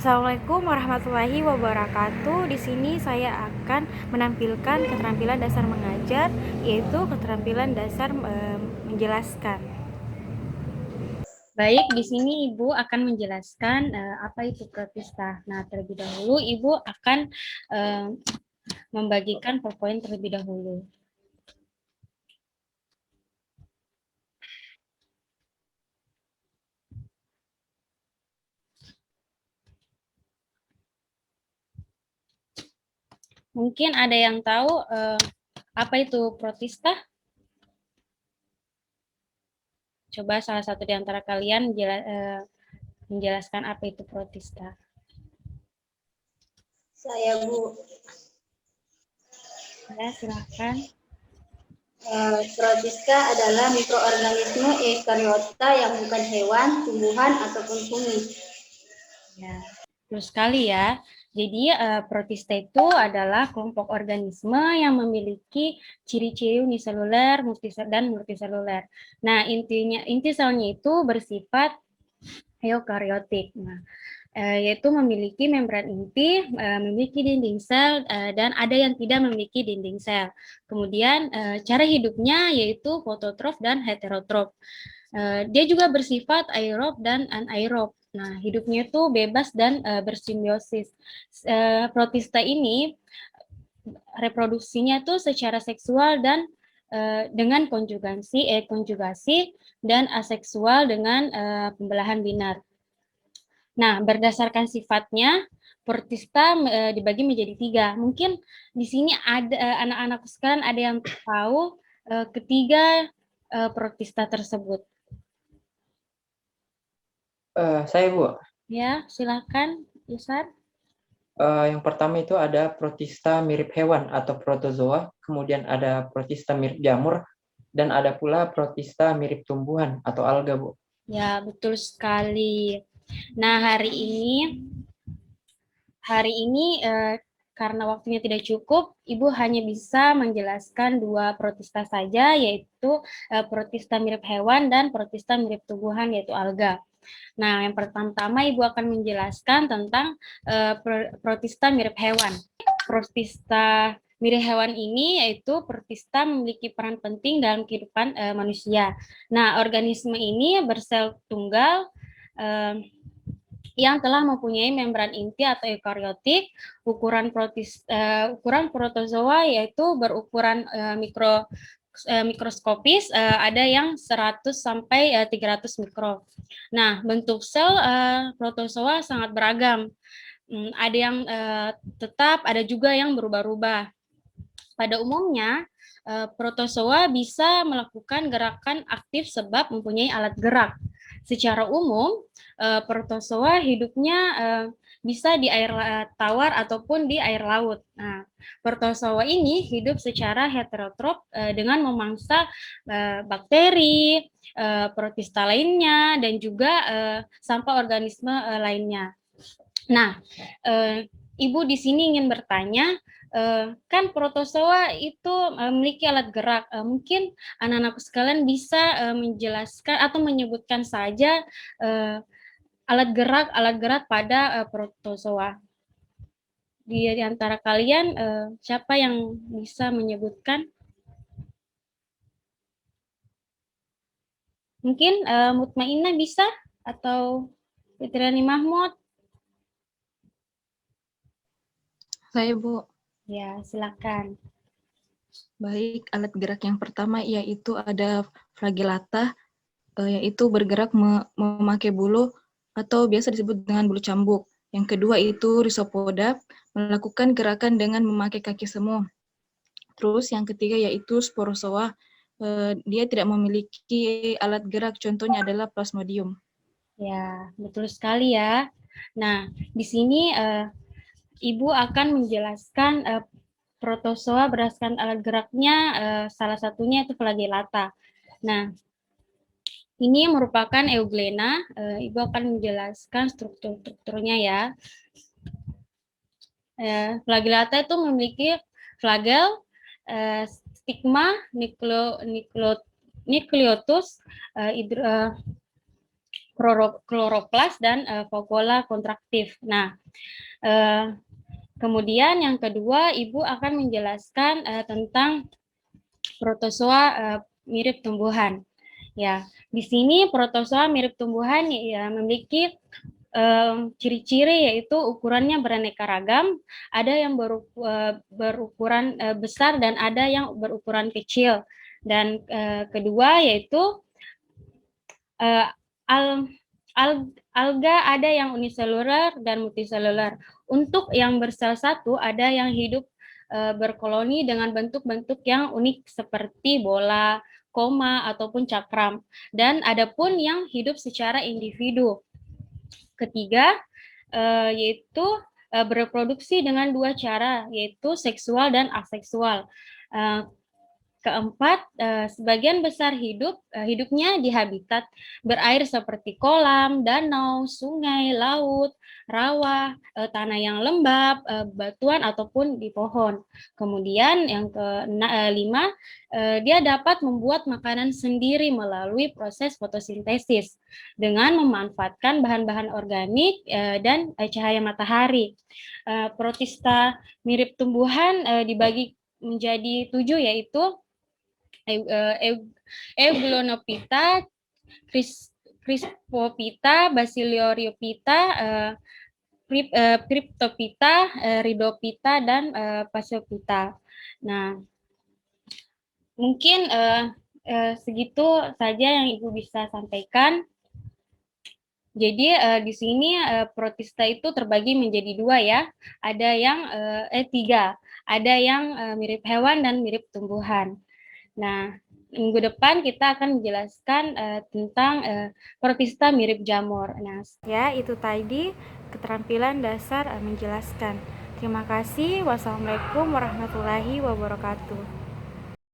Assalamualaikum warahmatullahi wabarakatuh. Di sini saya akan menampilkan keterampilan dasar mengajar, yaitu keterampilan dasar menjelaskan. Baik, di sini Ibu akan menjelaskan apa itu protista. Nah, terlebih dahulu Ibu akan membagikan PowerPoint terlebih dahulu. Mungkin ada yang tahu apa itu protista? Coba salah satu di antara kalian menjelaskan apa itu protista. Saya, Bu. Ya, silahkan. Protista adalah mikroorganisme eukariota yang bukan hewan, tumbuhan, ataupun kumis. Ya, betul sekali ya. Jadi protista itu adalah kelompok organisme yang memiliki ciri-ciri uniseluler dan multiseluler. Nah, inti selnya itu bersifat eukariotik. Nah, yaitu memiliki membran inti, memiliki dinding sel, dan ada yang tidak memiliki dinding sel. Kemudian cara hidupnya yaitu fototrof dan heterotrof. Dia juga bersifat aerob dan anaerob. Nah, hidupnya itu bebas dan bersimbiosis. Protista ini reproduksinya tuh secara seksual dan dengan konjugasi dan aseksual dengan pembelahan binar. Nah, berdasarkan sifatnya, protista dibagi menjadi 3. Mungkin di sini ada anak-anak sekalian ada yang tahu ketiga protista tersebut. Saya, Bu. Ya, silakan, Yusar. Yang pertama itu ada protista mirip hewan atau protozoa, kemudian ada protista mirip jamur, dan ada pula protista mirip tumbuhan atau alga, Bu. Ya, betul sekali. Nah, hari ini karena waktunya tidak cukup, Ibu hanya bisa menjelaskan 2 protista saja, yaitu protista mirip hewan dan protista mirip tumbuhan, yaitu alga. Nah, yang pertama Ibu akan menjelaskan tentang protista mirip hewan. Protista mirip hewan ini yaitu protista memiliki peran penting dalam kehidupan manusia. Nah, organisme ini bersel tunggal yang telah mempunyai membran inti atau eukariotik, ukuran protozoa yaitu berukuran mikroskopis, ada yang 100 sampai 300 mikro. Nah, bentuk sel protozoa sangat beragam. Ada yang tetap, ada juga yang berubah-ubah. Pada umumnya, protozoa bisa melakukan gerakan aktif sebab mempunyai alat gerak. Secara umum, protozoa hidupnya bisa di air tawar ataupun di air laut. Nah, protozoa ini hidup secara heterotrof dengan memangsa bakteri, protista lainnya, dan juga sampah organisme lainnya. Nah, Ibu di sini ingin bertanya, kan protozoa itu memiliki alat gerak. Mungkin anak-anak sekalian bisa menjelaskan atau menyebutkan saja alat gerak pada protozoa. Di antara kalian siapa yang bisa menyebutkan? Mungkin Mutmainah bisa atau Fitriani Mahmud? Saya, Bu. Ya, silakan. Baik, alat gerak yang pertama yaitu ada flagellata, yaitu bergerak memakai bulu atau biasa disebut dengan bulu cambuk. Yang kedua itu rhizopoda, melakukan gerakan dengan memakai kaki semu. Terus yang ketiga yaitu sporozoa, dia tidak memiliki alat gerak, contohnya adalah plasmodium. Ya, betul sekali ya. Nah, di sini Ibu akan menjelaskan protozoa berdasarkan alat geraknya, salah satunya itu flagellata. Nah, ini merupakan euglena. Ibu akan menjelaskan strukturnya ya. Flagellata itu memiliki flagel, stigma, nukleotus, kloroplas dan vakuola kontraktif. Nah, kemudian yang kedua, Ibu akan menjelaskan tentang protozoa mirip tumbuhan. Ya, di sini protozoa mirip tumbuhan ya memiliki ciri-ciri yaitu ukurannya beraneka ragam, ada yang berukuran besar dan ada yang berukuran kecil. Dan kedua yaitu alga ada yang uniseluler dan multiseluler. Untuk yang bersel satu ada yang hidup berkoloni dengan bentuk-bentuk yang unik seperti bola, koma ataupun cakram. Dan ada pun yang hidup secara individu. Ketiga yaitu bereproduksi dengan dua cara, yaitu seksual dan aseksual. Keempat, sebagian besar hidupnya di habitat berair seperti kolam, danau, sungai, laut, rawa, tanah yang lembab, batuan ataupun di pohon. Kemudian yang kelima, dia dapat membuat makanan sendiri melalui proses fotosintesis dengan memanfaatkan bahan-bahan organik dan cahaya matahari. Protista mirip tumbuhan dibagi menjadi 7, yaitu Euglonopitta, Crispophyta, Basiloryophyta, Cryptophyta, Rhidophyta, dan Pasiophyta. Nah, mungkin segitu saja yang Ibu bisa sampaikan. Jadi di sini protista itu terbagi menjadi 2 ya. Ada yang 3. Ada yang mirip hewan dan mirip tumbuhan. Nah, minggu depan kita akan menjelaskan tentang protista mirip jamur. Nah, ya itu tadi keterampilan dasar menjelaskan. Terima kasih. Wassalamualaikum warahmatullahi wabarakatuh.